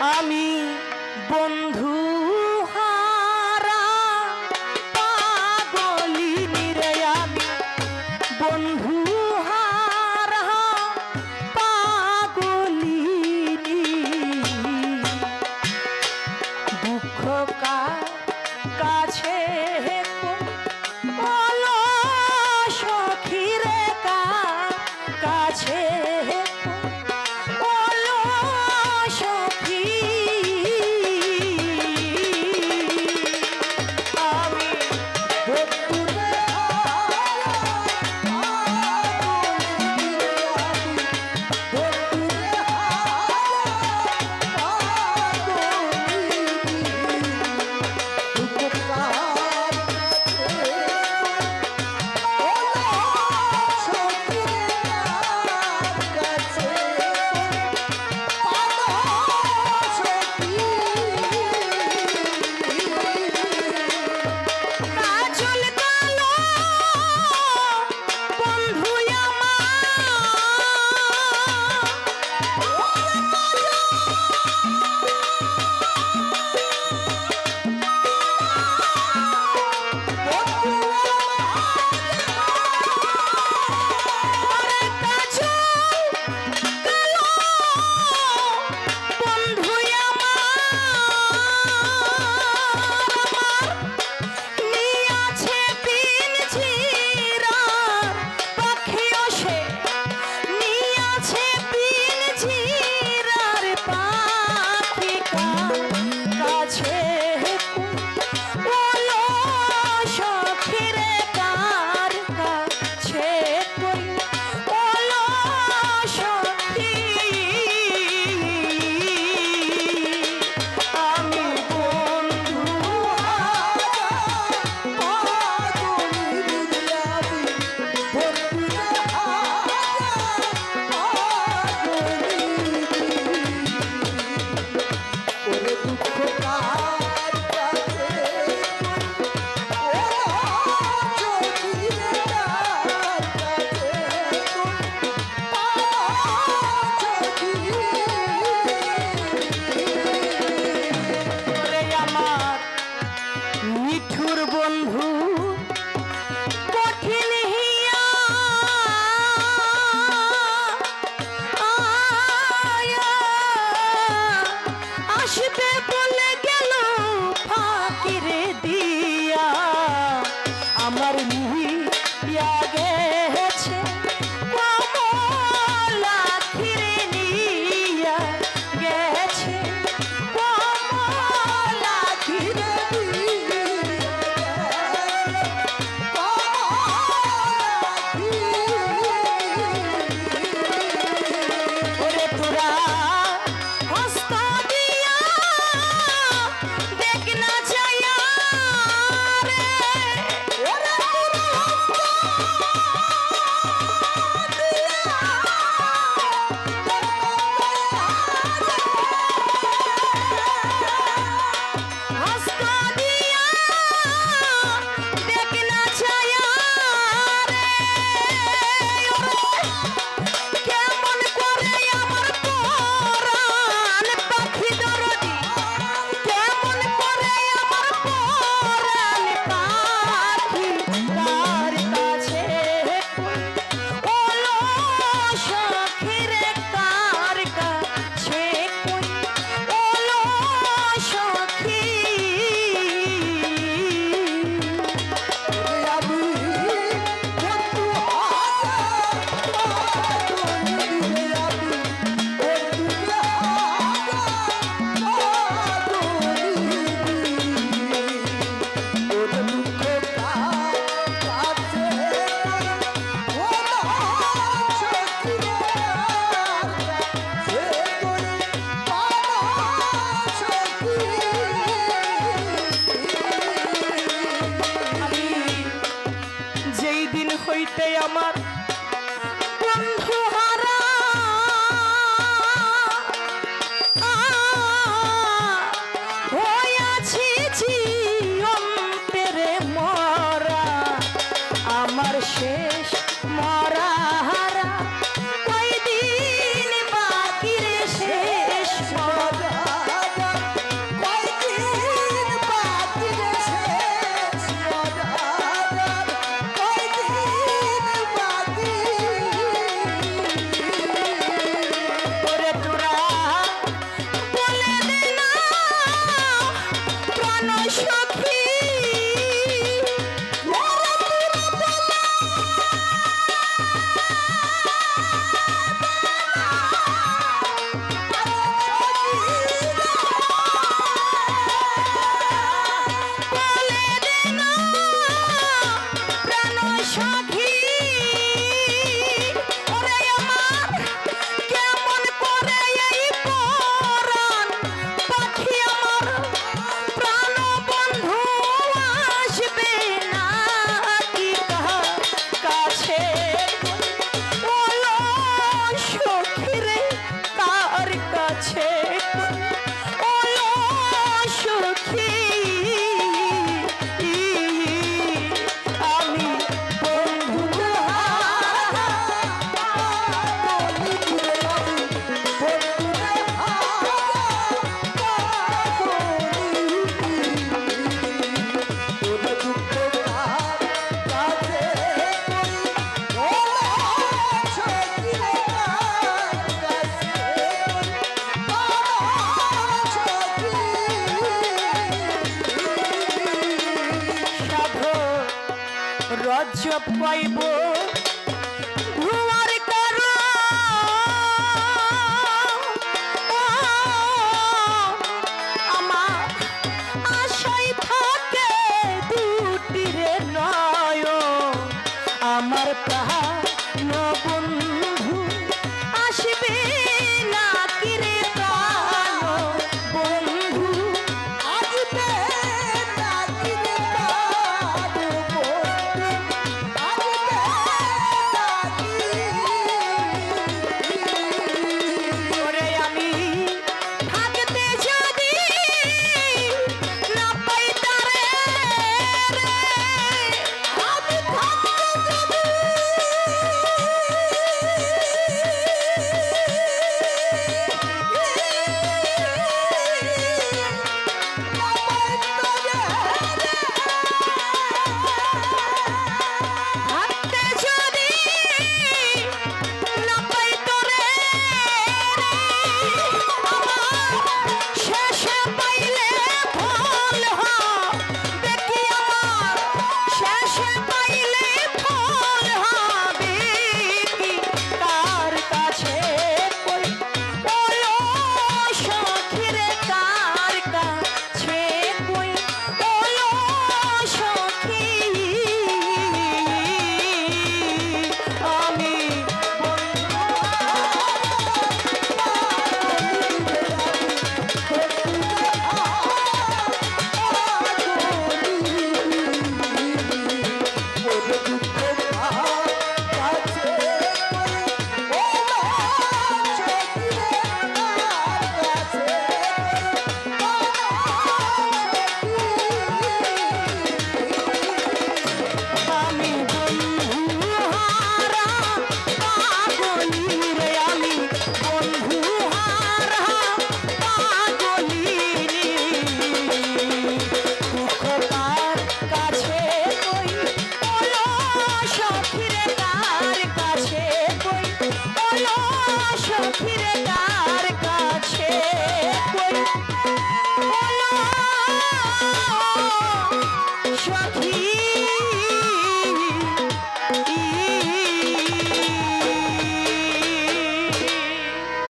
আমি বন্ধু হারা পাগলিনী রে, আমি বন্ধু হারা পাগলিনী। দুঃখ কাছে বলো সখী রে, কাছে বন্ধু কঠিন হিয়া আসবে বলে গেল ফাঁকিরে দিয়া, আমার নিয়া গেছে কমলা খিরে নিয়া গেছে কমলা খিরে। আজব পাইব ধোয়ার কারণ আমার আশায় থাকে দুটি রে নয় আমার প্রাণ বন্ধু আসবে না কিরে প্রাণ বন্ধু আসবে না কিরে প্রাণ বন্ধু আসবে না ওরে আমি থাকতে যদি না পাই তারে রে আমি থাকতে থাকতে যদি না পাই তোরে আমার শেষে পাইলে ফল হবে কি আমার শেষে পাইলে ফল হবে কি কার কাছে কই বলো সখিরে কার কাছে কই বলো সখী আমি আমি বন্ধু হারা পাগলি রে আমি বন্ধু হারা পাগলি দুঃখ কার কাছে কই বলো সখিরে কার কাছে কই বলো সখিরে কার কাছে কই বলো